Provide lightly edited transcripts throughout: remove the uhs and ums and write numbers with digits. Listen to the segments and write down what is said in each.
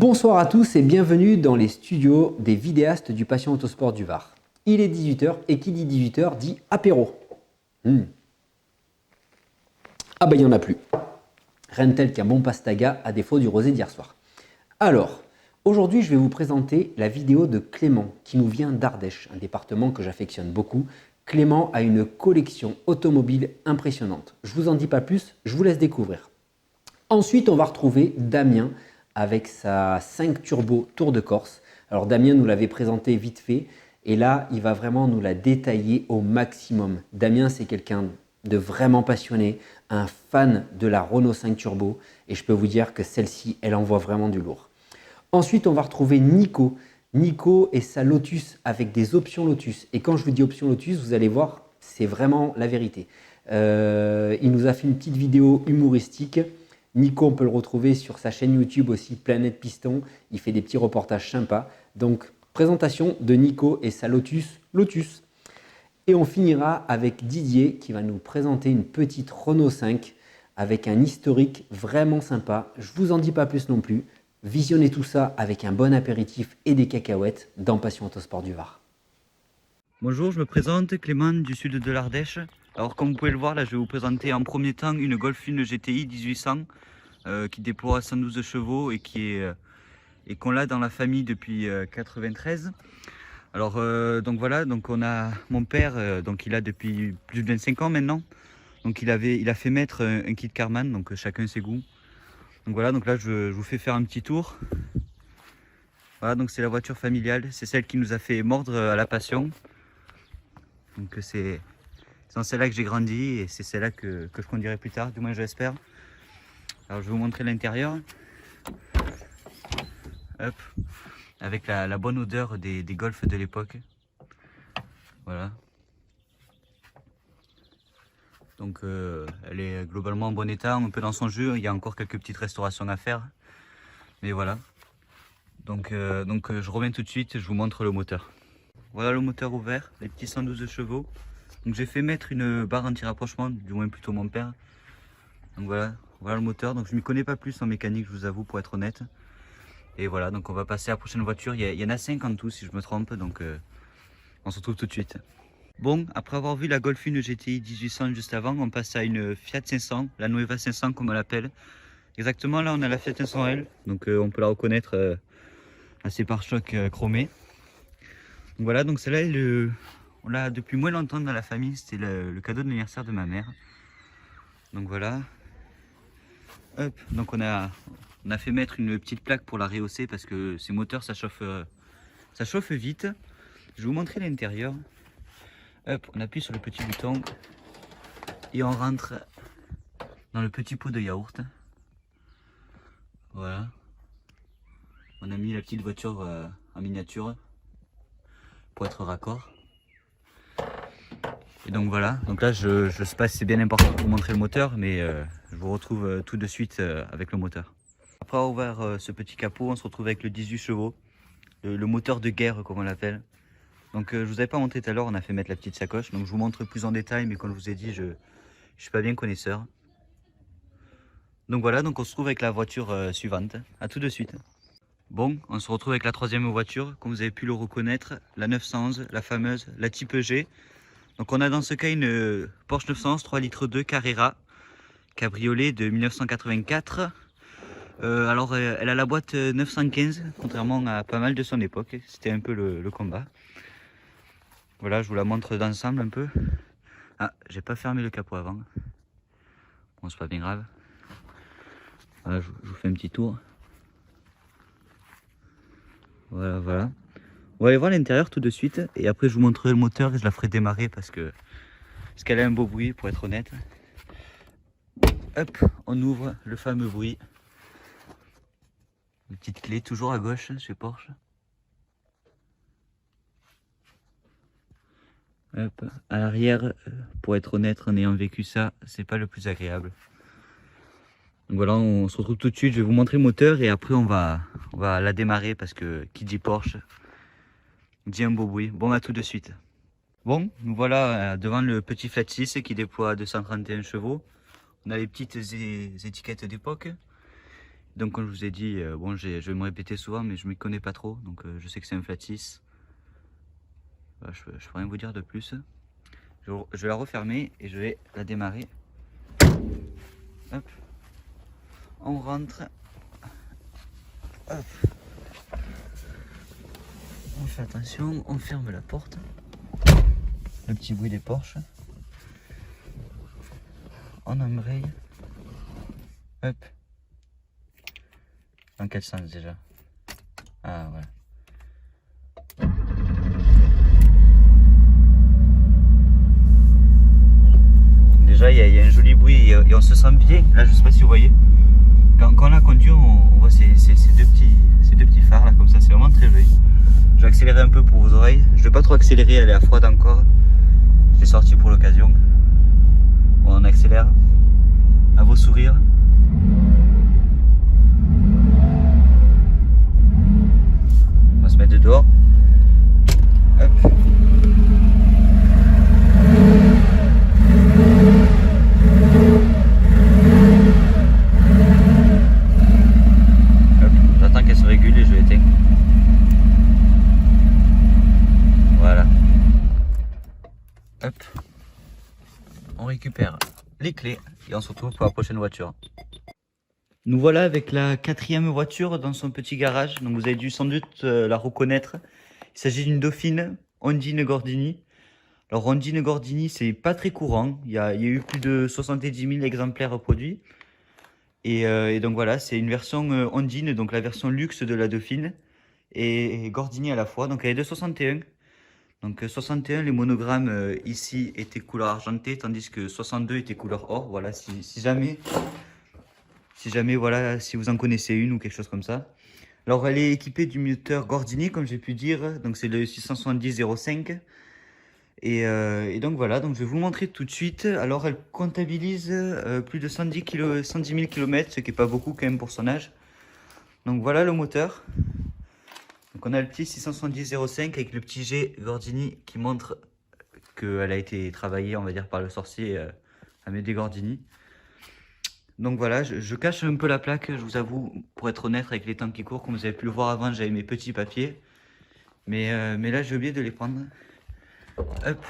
Bonsoir à tous et bienvenue dans les studios des vidéastes du Passion Autosport du Var. Il est 18 h et qui dit 18 h dit apéro. Ah bah il n'y en a plus. Rien de tel qu'un bon pastaga à défaut du rosé d'hier soir. Alors, aujourd'hui je vais vous présenter la vidéo de Clément qui nous vient d'Ardèche, un département que j'affectionne beaucoup. Clément a une collection automobile impressionnante. Je vous en dis pas plus, je vous laisse découvrir. Ensuite, on va retrouver Damien avec sa 5 Turbo Tour de Corse. Alors Damien nous l'avait présenté vite fait et là, il va vraiment nous la détailler au maximum. Damien, c'est quelqu'un de vraiment passionné, un fan de la Renault 5 Turbo et je peux vous dire que celle-ci, elle envoie vraiment du lourd. Ensuite, on va retrouver Nico. Nico et sa Lotus avec des options Lotus. Et quand je vous dis options Lotus, vous allez voir, c'est vraiment la vérité. Il nous a fait une petite vidéo humoristique. Nico, on peut le retrouver sur sa chaîne YouTube aussi, Planète Piston. Il fait des petits reportages sympas. Donc, présentation de Nico et sa Lotus. Et on finira avec Didier qui va nous présenter une petite Renault 5 avec un historique vraiment sympa. Je ne vous en dis pas plus non plus. Visionnez tout ça avec un bon apéritif et des cacahuètes dans Passion Autosport du Var. Bonjour, je me présente, Clément du sud de l'Ardèche. Alors comme vous pouvez le voir, là je vais vous présenter en premier temps une Golf 1 GTI 1800 qui déploie 112 chevaux et qu'on l'a dans la famille depuis 93. Alors donc voilà, donc on a mon père, donc il a depuis plus de 25 ans maintenant. Donc il a fait mettre un kit Karmann, donc chacun ses goûts. Donc voilà, donc là je vous fais faire un petit tour. Voilà, donc c'est la voiture familiale, c'est celle qui nous a fait mordre à la passion. Donc c'est dans celle-là que j'ai grandi et c'est celle-là que je conduirai plus tard, du moins je l'espère. Alors je vais vous montrer l'intérieur. Hop, avec la bonne odeur des Golf de l'époque. Voilà. Donc elle est globalement en bon état, un peu dans son jus, il y a encore quelques petites restaurations à faire. Mais voilà. Donc je reviens tout de suite, je vous montre le moteur. Voilà le moteur ouvert, les petits 112 chevaux. Donc j'ai fait mettre une barre anti-rapprochement, du moins plutôt mon père. Donc voilà le moteur. Donc je ne m'y connais pas plus en mécanique, je vous avoue, pour être honnête. Et voilà, donc on va passer à la prochaine voiture. Il y en a 5 en tout si je me trompe, donc on se retrouve tout de suite. Bon, après avoir vu la Golf 1 GTI 1800 juste avant, on passe à une Fiat 500, la Nueva 500 comme on l'appelle. Exactement, là on a la Fiat 500L, donc on peut la reconnaître à ses pare-chocs chromés. Donc voilà, donc celle-là, on l'a depuis moins longtemps dans la famille, c'était le cadeau d'anniversaire de ma mère. Donc voilà. Hop, donc on a fait mettre une petite plaque pour la rehausser parce que ces moteurs ça chauffe vite. Je vais vous montrer l'intérieur. Hop, on appuie sur le petit bouton et on rentre dans le petit pot de yaourt. Voilà. On a mis la petite voiture en miniature pour être raccord. Et donc voilà, donc là je sais pas si c'est bien important pour vous montrer le moteur, mais je vous retrouve tout de suite avec le moteur. Après avoir ouvert ce petit capot, on se retrouve avec le 18 chevaux, le moteur de guerre comme on l'appelle. Donc je vous avais pas montré tout à l'heure, on a fait mettre la petite sacoche, donc je vous montre plus en détail, mais comme je vous ai dit, je suis pas bien connaisseur. Donc voilà, donc on se retrouve avec la voiture suivante, à tout de suite. Bon, on se retrouve avec la troisième voiture, comme vous avez pu le reconnaître, la 911, la fameuse, la type G. Donc on a dans ce cas une Porsche 911 3 litres 2 Carrera cabriolet de 1984. Alors elle a la boîte 915, contrairement à pas mal de son époque, c'était un peu le combat. Voilà, je vous la montre d'ensemble un peu. Ah, j'ai pas fermé le capot avant. Bon, c'est pas bien grave. Voilà, je vous fais un petit tour. Voilà. On va aller voir l'intérieur tout de suite et après je vous montrerai le moteur et je la ferai démarrer parce qu'elle a un beau bruit pour être honnête. Hop, on ouvre le fameux bruit. Une petite clé toujours à gauche chez Porsche. Hop, à l'arrière, pour être honnête, en ayant vécu ça, c'est pas le plus agréable. Donc voilà, on se retrouve tout de suite, je vais vous montrer le moteur et après on va la démarrer parce que qui dit Porsche dit un beau bruit. Bon, à tout de suite. Bon, nous voilà devant le petit Flat 6 qui déploie 231 chevaux. On a les petites étiquettes d'époque. Donc comme je vous ai dit, bon, je vais me répéter souvent, mais je ne m'y connais pas trop. Donc je sais que c'est un flat 6. Voilà, je ne peux rien vous dire de plus. Je vais la refermer et je vais la démarrer. Hop. On rentre. Hop. On fait attention, on ferme la porte. Le petit bruit des Porsche. On embraye. Hop. Dans quel sens déjà? Ah voilà. Déjà il y a un joli bruit et on se sent bien. Là je sais pas si vous voyez. Quand on la conduit, on voit ces deux petits phares là comme ça, c'est vraiment très joli. Je vais accélérer un peu pour vos oreilles. Je vais pas trop accélérer, elle est à froide encore. Je l'ai sortie pour l'occasion. Bon, on accélère. À vos sourires. On va se mettre dehors. Hop. Hop. J'attends qu'elle se régule et je l'éteins. Voilà. Hop. On récupère les clés et on se retrouve pour la prochaine voiture. Nous voilà avec la 4e voiture dans son petit garage. Donc vous avez dû sans doute la reconnaître. Il s'agit d'une Dauphine Ondine Gordini. Alors Ondine Gordini, c'est pas très courant. Il y a eu plus de 70 000 exemplaires produits. Et donc voilà, c'est une version Ondine, donc la version luxe de la Dauphine. Et Gordini à la fois. Donc elle est de 61. Donc 61, les monogrammes ici étaient couleur argentée, tandis que 62 étaient couleur or. Voilà, si jamais voilà, si vous en connaissez une ou quelque chose comme ça. Alors elle est équipée du moteur Gordini, comme j'ai pu dire. Donc c'est le 670-05. Et donc voilà, donc je vais vous le montrer tout de suite. Alors elle comptabilise plus de 110 000 km, ce qui n'est pas beaucoup quand même pour son âge. Donc voilà le moteur. Donc on a le petit 670-05 avec le petit G Gordini qui montre qu'elle a été travaillée, on va dire, par le sorcier Amédée Gordini. Donc voilà, je cache un peu la plaque, je vous avoue, pour être honnête, avec les temps qui courent. Comme vous avez pu le voir avant, j'avais mes petits papiers. Mais là, j'ai oublié de les prendre. Hop.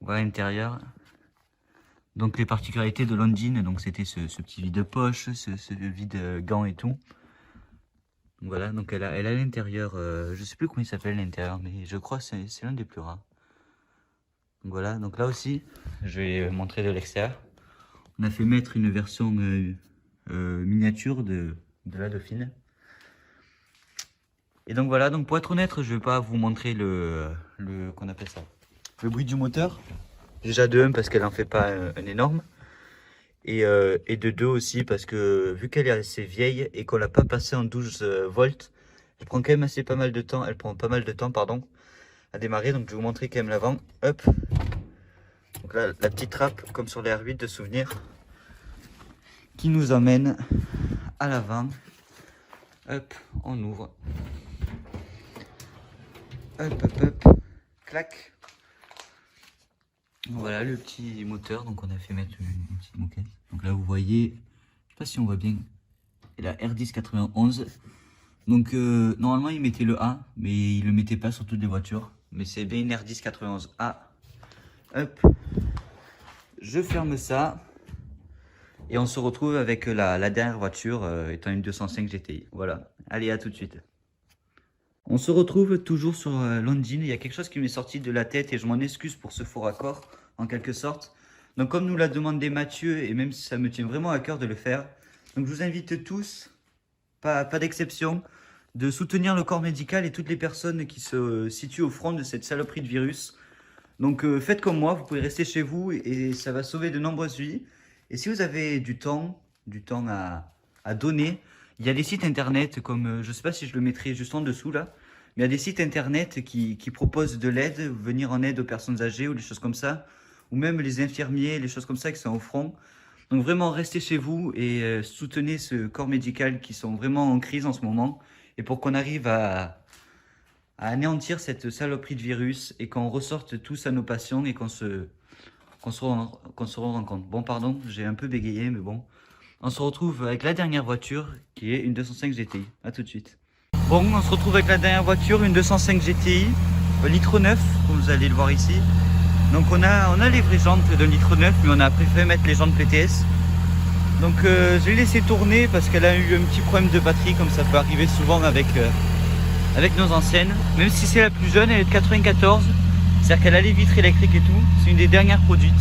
Voilà l'intérieur. Donc les particularités de l'Ondine, donc c'était ce petit vide-poche, ce vide gant et tout. Donc voilà, donc elle a l'intérieur, je sais plus comment il s'appelle l'intérieur, mais je crois que c'est l'un des plus rares. Donc voilà, donc là aussi, je vais montrer de l'extérieur. On a fait mettre une version miniature de la Dauphine. Et donc voilà, donc pour être honnête, je vais pas vous montrer qu'on appelle ça, le bruit du moteur. Déjà de 1 parce qu'elle en fait pas un énorme. Et de 2 aussi parce que vu qu'elle est assez vieille et qu'on l'a pas passée en 12 volts, elle prend quand même pas mal de temps, à démarrer. Donc je vais vous montrer quand même l'avant. Hop. Donc là, la petite trappe comme sur les R8 de souvenir qui nous emmène à l'avant. Hop, on ouvre. Hop, hop, hop. Clac. Voilà le petit moteur, donc on a fait mettre une petite moquette. Donc là vous voyez, je sais pas si on voit bien, et la R1091. Donc normalement il mettait le A, mais il le mettait pas sur toutes les voitures. Mais c'est bien une R1091A. Hop, je ferme ça. Et on se retrouve avec la dernière voiture, étant une 205 GTI. Voilà, allez à tout de suite. On se retrouve toujours sur l'Ondine. Il y a quelque chose qui m'est sorti de la tête et je m'en excuse pour ce faux raccord, en quelque sorte. Donc comme nous l'a demandé Mathieu, et même si ça me tient vraiment à cœur de le faire, donc je vous invite tous, pas d'exception, de soutenir le corps médical et toutes les personnes qui se situent au front de cette saloperie de virus. Donc faites comme moi, vous pouvez rester chez vous et ça va sauver de nombreuses vies. Et si vous avez du temps à donner, il y a des sites internet comme, je ne sais pas si je le mettrai juste en dessous là, mais il y a des sites internet qui proposent de l'aide, venir en aide aux personnes âgées ou des choses comme ça, ou même les infirmiers, les choses comme ça qui sont au front. Donc vraiment restez chez vous et soutenez ce corps médical qui sont vraiment en crise en ce moment, et pour qu'on arrive à anéantir cette saloperie de virus et qu'on ressorte tous à nos passions et qu'on se rende compte. Bon pardon, j'ai un peu bégayé mais bon. On se retrouve avec la dernière voiture qui est une 205 GTI. A tout de suite. Bon, on se retrouve avec la dernière voiture, une 205 GTI, litre 9, comme vous allez le voir ici. Donc on a les vraies jantes de litre 9, mais on a préféré mettre les jantes PTS. Donc je l'ai laissé tourner parce qu'elle a eu un petit problème de batterie, comme ça peut arriver souvent avec nos anciennes. Même si c'est la plus jeune, elle est de 94, c'est-à-dire qu'elle a les vitres électriques et tout. C'est une des dernières produites.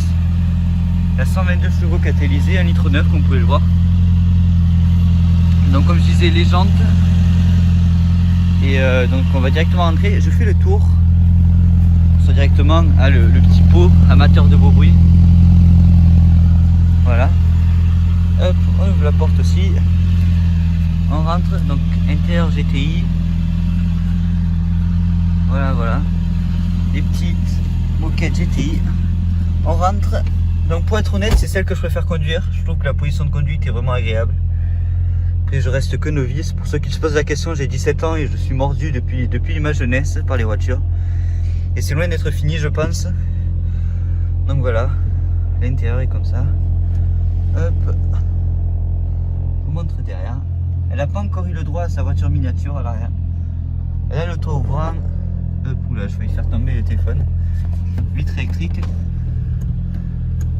Elle a 122 chevaux catalysés, 1 litre 9, comme vous pouvez le voir. Donc comme je disais, les jantes. Et donc on va directement rentrer. Je fais le tour. On sort directement à le petit pot amateur de beau bruit. Voilà. Hop, on ouvre la porte aussi. On rentre. Donc intérieur GTI. Voilà, voilà. Des petites moquettes GTI. On rentre. Donc pour être honnête, c'est celle que je préfère conduire. Je trouve que la position de conduite est vraiment agréable. Après je reste que novice. Pour ceux qui se posent la question, j'ai 17 ans et je suis mordu depuis ma jeunesse par les voitures. Et c'est loin d'être fini, je pense. Donc voilà, l'intérieur est comme ça. Hop. Je vous montre derrière. Elle n'a pas encore eu le droit à sa voiture miniature à l'arrière. Elle a le toit ouvrant. Hop, oula, je vais faire tomber le téléphone. Vitre électrique.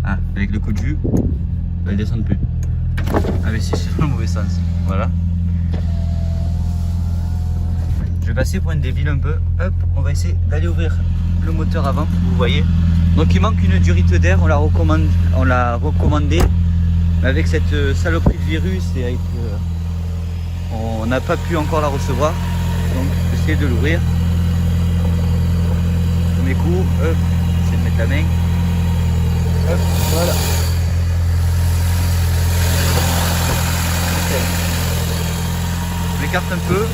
Ah, avec le coup de jus, elle descend plus. Ah mais si, c'est dans le mauvais sens. Voilà. Je vais passer pour une débile un peu. Hop, on va essayer d'aller ouvrir le moteur avant, vous voyez. Donc il manque une durite d'air, on l'a recommandé. Mais avec cette saloperie de virus et avec on n'a pas pu encore la recevoir. Donc j'essaie de l'ouvrir. Premier coup, hop, j'essaie de mettre la main. Hop, voilà. Je m'écarte un peu.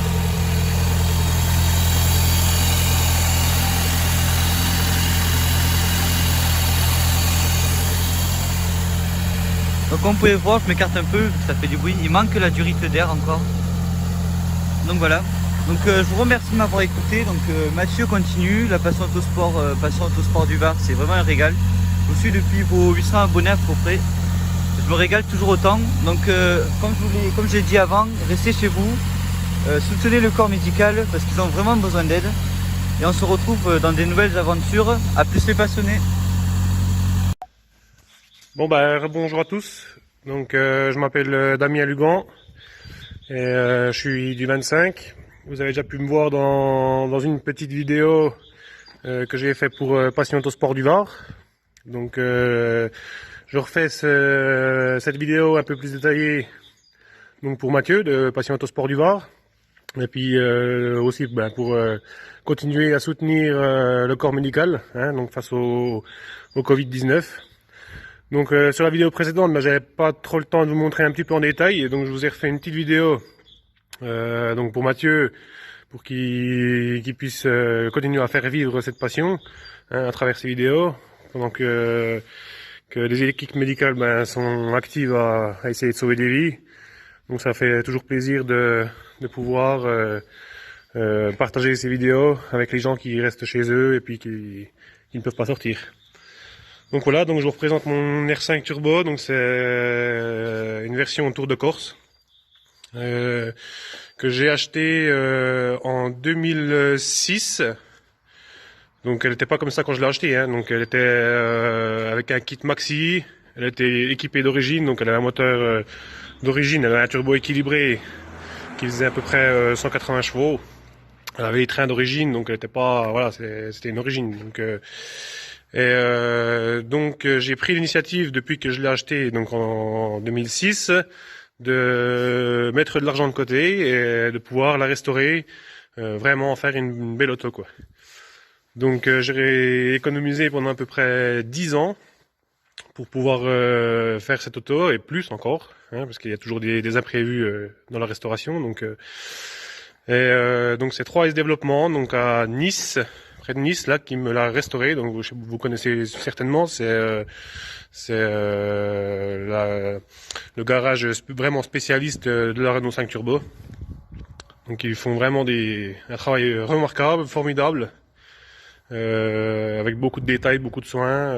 Donc comme vous pouvez voir, je m'écarte un peu, ça fait du bruit. Il manque la durite d'air encore. Donc voilà. Donc je vous remercie de m'avoir écouté. Donc Mathieu continue, la Passion Autosport du Var, c'est vraiment un régal. Je vous suis depuis vos 800 abonnés à peu près. Je me régale toujours autant. Donc comme je l'ai dit avant, restez chez vous. Soutenez le corps médical parce qu'ils ont vraiment besoin d'aide. Et on se retrouve dans des nouvelles aventures. A plus les passionnés. Bon bonjour à tous. Donc je m'appelle Damien Lugan et je suis du 25. Vous avez déjà pu me voir dans une petite vidéo que j'ai fait pour Passion Autosport du Var. Donc je refais cette vidéo un peu plus détaillée donc pour Mathieu de Passion Autosport du Var. Et puis aussi pour continuer à soutenir le corps médical donc face au Covid-19. Donc sur la vidéo précédente, j'avais pas trop le temps de vous montrer un petit peu en détail, et donc je vous ai refait une petite vidéo donc pour Mathieu, pour qu'il puisse continuer à faire vivre cette passion à travers ces vidéos, pendant que les équipes médicales sont actives à essayer de sauver des vies. Donc ça fait toujours plaisir de pouvoir partager ces vidéos avec les gens qui restent chez eux et puis qui ne peuvent pas sortir. Donc voilà, donc je vous représente mon R5 Turbo, donc c'est une version Tour de Corse que j'ai acheté en 2006. Donc elle n'était pas comme ça quand je l'ai acheté, donc elle était avec un kit maxi, elle était équipée d'origine, donc elle avait un moteur d'origine, elle avait un turbo équilibré qui faisait à peu près 180 chevaux. Elle avait les trains d'origine, donc elle n'était pas, voilà, c'était une origine. Donc j'ai pris l'initiative depuis que je l'ai acheté, donc en 2006, de mettre de l'argent de côté et de pouvoir la restaurer, vraiment en faire une belle auto, quoi. Donc j'ai économisé pendant à peu près 10 ans pour pouvoir faire cette auto, et plus encore, parce qu'il y a toujours des imprévus dans la restauration. Donc c'est 3S Développement, donc à Nice, près de Nice, là, qui me l'a restauré. Donc vous connaissez certainement, c'est le garage vraiment spécialiste de la Renault 5 Turbo. Donc ils font vraiment un travail remarquable, formidable, avec beaucoup de détails, beaucoup de soins.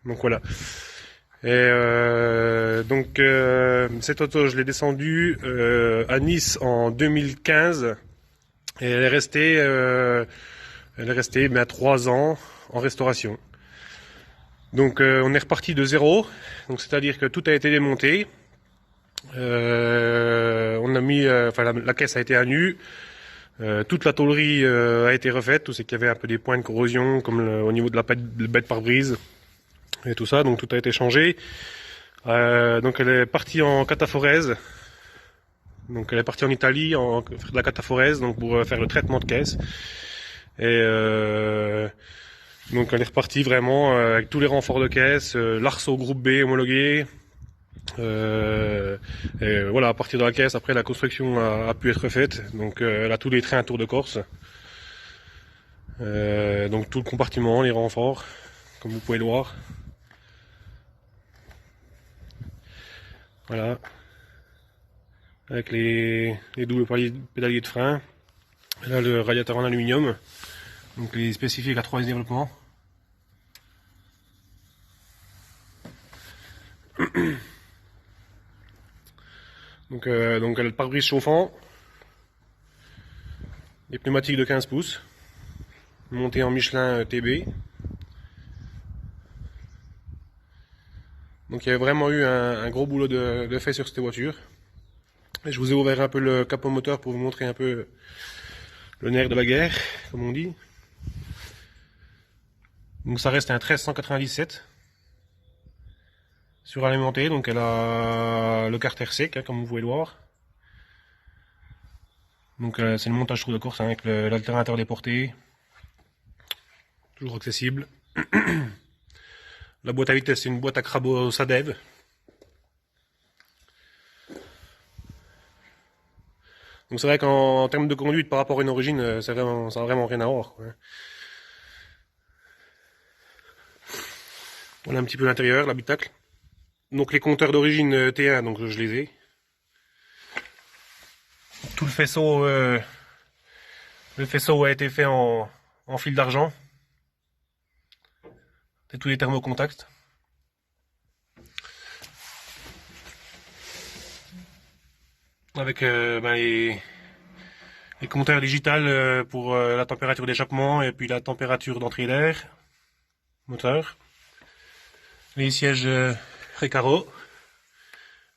Donc voilà. Et donc cette auto, je l'ai descendue à Nice en 2015 et elle est restée à 3 ans en restauration. Donc on est reparti de zéro, donc c'est-à-dire que tout a été démonté. On a mis, la caisse a été à nu. Toute la tôlerie a été refaite, tout ce qu'il y avait un peu des points de corrosion, comme au niveau de la bête pare-brise et tout ça, donc tout a été changé. Donc elle est partie en cataphorèse, donc elle est partie en Italie faire de la cataphorèse, donc pour faire le traitement de caisse. Et donc elle est repartie vraiment avec tous les renforts de caisse, l'arceau groupe B homologué. Et voilà, à partir de la caisse, après la construction a pu être faite. Donc elle a tous les trains à tour de Corse. Donc tout le compartiment, les renforts, comme vous pouvez le voir. Voilà. Avec les doubles pédaliers de frein. Et là le radiateur en aluminium. Donc il est spécifique à 3 développements. Donc elle a le pare-brise chauffant, des pneumatiques de 15 pouces, montée en Michelin TB. Donc il y a vraiment eu un gros boulot de fait sur cette voiture. Et je vous ai ouvert un peu le capot moteur pour vous montrer un peu le nerf de la guerre, comme on dit. Donc ça reste un 1397 suralimenté, donc elle a le carter sec, hein, comme vous pouvez le voir. Donc c'est le montage Tour de Corse, hein, avec l'alternateur déporté, toujours accessible. La boîte à vitesse, c'est une boîte à crabot Sadev. Donc c'est vrai qu'en termes de conduite par rapport à une origine, ça n'a vraiment rien à voir, quoi. Voilà un petit peu l'intérieur, l'habitacle. Donc les compteurs d'origine T1, donc je les ai. Tout le faisceau a été fait en fil d'argent. C'est tous les thermocontacts. Avec les compteurs digitales pour la température d'échappement et puis la température d'entrée d'air, moteur. Les sièges Recaro.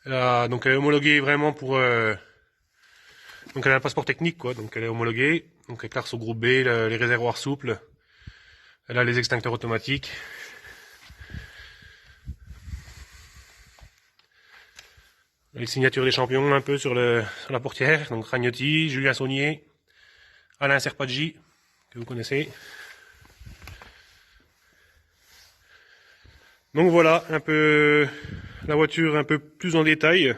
Donc elle est homologuée vraiment pour... donc elle a un passeport technique, quoi, donc elle est homologuée. Donc avec l'arceau groupe B, les réservoirs souples. Elle a les extincteurs automatiques. Les signatures des champions un peu sur la portière. Donc Ragnotti, Julien Saunier, Alain Serpaggi, que vous connaissez. Donc voilà un peu la voiture un peu plus en détail.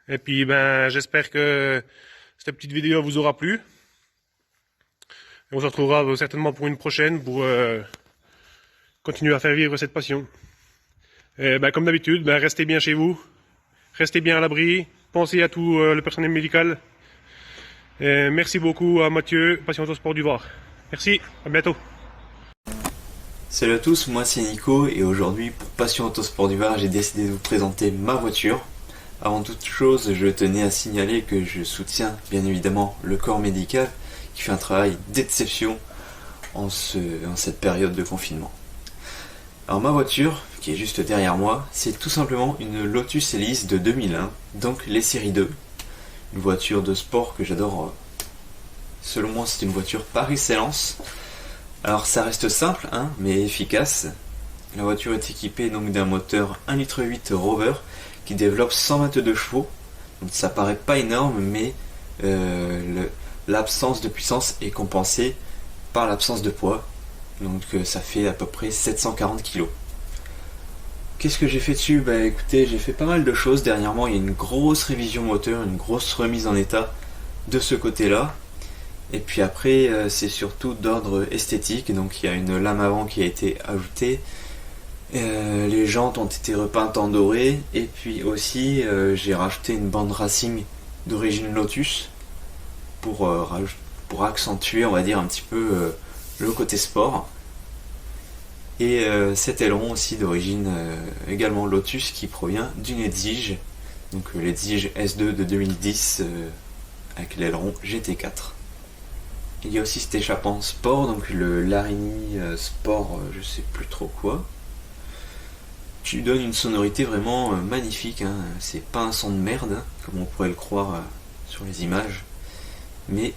Et puis j'espère que cette petite vidéo vous aura plu. Et on se retrouvera certainement pour une prochaine pour continuer à faire vivre cette passion. Et comme d'habitude, restez bien chez vous, restez bien à l'abri, pensez à tout le personnel médical. Et merci beaucoup à Mathieu, Passion Autosport du Var. Merci, à bientôt. Salut à tous, moi c'est Nico et aujourd'hui pour Passion Autosport du Var j'ai décidé de vous présenter ma voiture. Avant toute chose, je tenais à signaler que je soutiens bien évidemment le corps médical qui fait un travail d'exception en cette période de confinement. Alors ma voiture, qui est juste derrière moi, c'est tout simplement une Lotus Elise de 2001, donc les séries 2. Une voiture de sport que j'adore. Selon moi c'est une voiture par excellence. Alors ça reste simple, hein, mais efficace. La voiture est équipée donc d'un moteur 1,8 litre Rover qui développe 122 chevaux. Donc ça paraît pas énorme, mais l'absence de puissance est compensée par l'absence de poids. Donc ça fait à peu près 740 kg. Qu'est-ce que j'ai fait dessus? Écoutez, j'ai fait pas mal de choses. Dernièrement, il y a une grosse révision moteur, une grosse remise en état de ce côté-là. Et puis après, c'est surtout d'ordre esthétique. Donc il y a une lame avant qui a été ajoutée. Les jantes ont été repeintes en doré. Et puis aussi, j'ai rajouté une bande racing d'origine Lotus pour accentuer, on va dire, un petit peu le côté sport. Et cet aileron aussi d'origine également Lotus qui provient d'une Edsige, donc l'Edsige S2 de 2010 avec l'aileron GT4. Il y a aussi cet échappement sport, donc le Larini Sport, je sais plus trop quoi, qui lui donne une sonorité vraiment magnifique, hein. C'est pas un son de merde, hein, comme on pourrait le croire sur les images, mais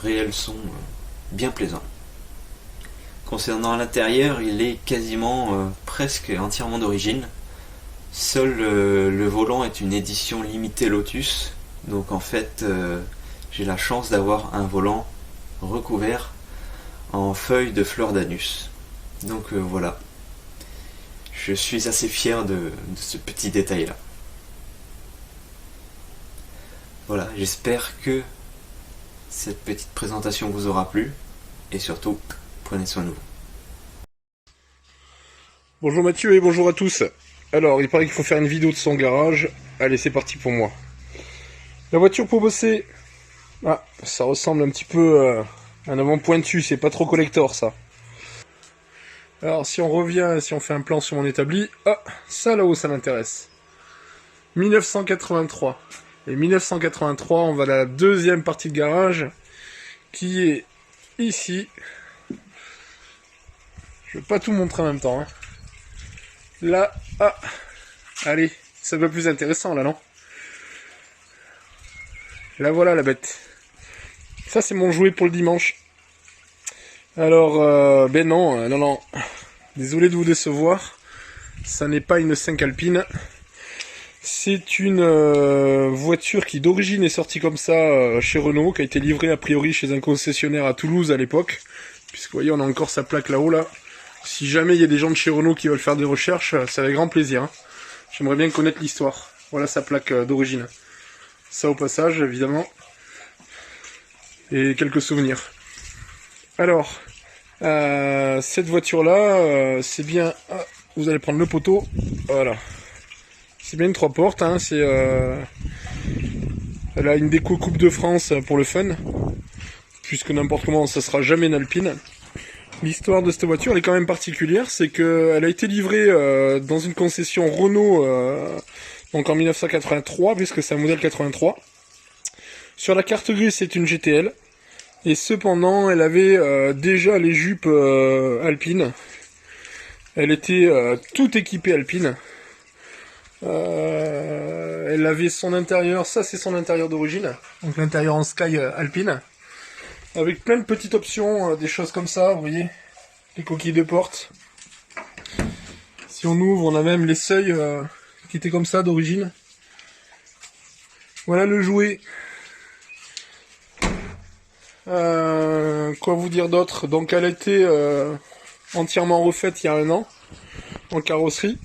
réel son bien plaisant. Concernant l'intérieur, il est quasiment presque entièrement d'origine. Seul le volant est une édition limitée Lotus. Donc en fait, j'ai la chance d'avoir un volant recouvert en feuilles de fleurs d'anus. Donc voilà. Je suis assez fier de ce petit détail là. Voilà, j'espère que cette petite présentation vous aura plu. Et surtout, prenez soin de vous. Bonjour Mathieu et bonjour à tous. Alors, il paraît qu'il faut faire une vidéo de son garage. Allez, c'est parti pour moi. La voiture pour bosser. Ah, ça ressemble un petit peu à un avant pointu, c'est pas trop collector ça. Alors, si on revient, si on fait un plan sur mon établi, ah, ça là-haut, ça m'intéresse. 1983. Et 1983, on va à la deuxième partie de garage, qui est ici. Je vais pas tout montrer en même temps, hein. Là, ah, allez, ça va plus intéressant là, non? Là voilà la bête. Ça c'est mon jouet pour le dimanche. Alors, ben non, non. Désolé de vous décevoir. Ça n'est pas une 5 Alpine. C'est une voiture qui d'origine est sortie comme ça chez Renault, qui a été livrée a priori chez un concessionnaire à Toulouse à l'époque. Puisque vous voyez, on a encore sa plaque là-haut là. Si jamais il y a des gens de chez Renault qui veulent faire des recherches, c'est avec grand plaisir, hein. J'aimerais bien connaître l'histoire. Voilà sa plaque d'origine. Ça au passage, évidemment. Et quelques souvenirs. Alors, cette voiture-là, c'est bien... Ah, vous allez prendre le poteau. Voilà. C'est bien une 3 portes, hein. C'est... Elle a une déco Coupe de France pour le fun. Puisque n'importe comment, ça sera jamais une Alpine. L'histoire de cette voiture, elle est quand même particulière, c'est qu'elle a été livrée dans une concession Renault donc en 1983, puisque c'est un modèle 83. Sur la carte grise, c'est une GTL, et cependant, elle avait déjà les jupes alpines. Elle était toute équipée alpine. Elle avait son intérieur, ça c'est son intérieur d'origine, donc l'intérieur en Sky alpine. Avec plein de petites options, des choses comme ça, vous voyez, les coquilles de porte. Si on ouvre, on a même les seuils qui étaient comme ça d'origine. Voilà le jouet. Quoi vous dire d'autre? Donc elle a été entièrement refaite il y a 1 an, en carrosserie.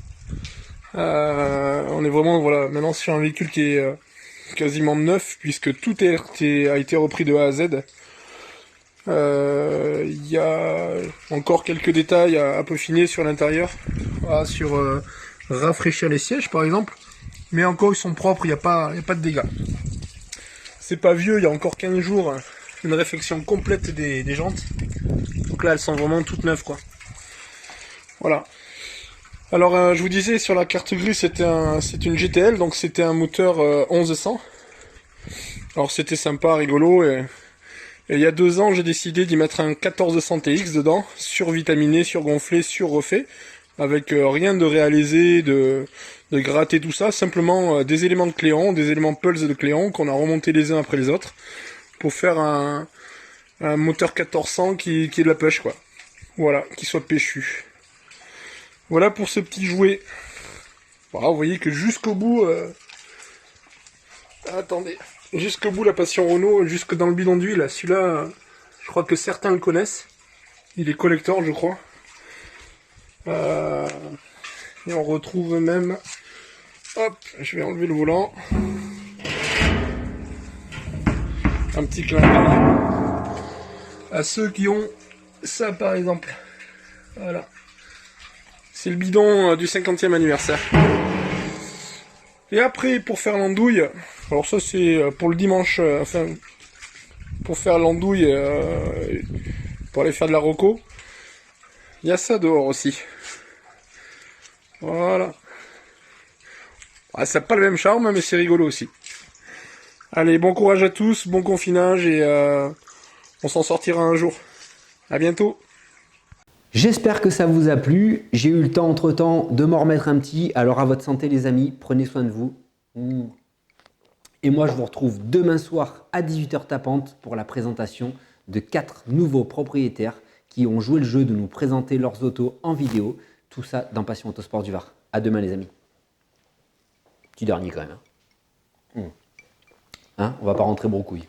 On est vraiment, voilà, maintenant sur un véhicule qui est quasiment neuf, puisque tout a été repris de A à Z. Il y a encore quelques détails à peaufiner sur l'intérieur, voilà, sur rafraîchir les sièges par exemple, mais encore ils sont propres, il n'y a pas de dégâts. C'est pas vieux, il y a encore 15 jours, une réfection complète des jantes, donc là elles sont vraiment toutes neuves quoi. Voilà. Alors je vous disais, sur la carte grise c'est une GTL, donc c'était un moteur 1100. Alors c'était sympa, rigolo, et il y a 2 ans, j'ai décidé d'y mettre un 1400 TX dedans, survitaminé, surgonflé, surrefait, avec rien de réalisé, de gratter tout ça, simplement des éléments de Cléon, des éléments Pulse de Cléon, qu'on a remontés les uns après les autres, pour faire un moteur 1400 qui est de la pêche, quoi. Voilà, qui soit péchu. Voilà pour ce petit jouet. Voilà, vous voyez que jusqu'au bout... Attendez... Jusqu'au bout, la passion Renault, jusque dans le bidon d'huile. Celui-là, je crois que certains le connaissent. Il est collector, je crois. Et on retrouve même... Hop, je vais enlever le volant. Un petit clin d'œil à ceux qui ont ça, par exemple. Voilà. C'est le bidon du 50e anniversaire. Et après, pour faire l'andouille... Alors ça c'est pour le dimanche, enfin pour faire l'andouille, pour aller faire de la roco. Il y a ça dehors aussi. Voilà. Ah, ça n'a pas le même charme, mais c'est rigolo aussi. Allez, bon courage à tous, bon confinage et on s'en sortira un jour. À bientôt. J'espère que ça vous a plu. J'ai eu le temps entre-temps de m'en remettre un petit. Alors à votre santé les amis, prenez soin de vous. Et moi je vous retrouve demain soir à 18h tapante pour la présentation de 4 nouveaux propriétaires qui ont joué le jeu de nous présenter leurs autos en vidéo. Tout ça dans Passion Autosport du Var. À demain les amis. Petit dernier quand même. Hein, on va pas rentrer brocouille.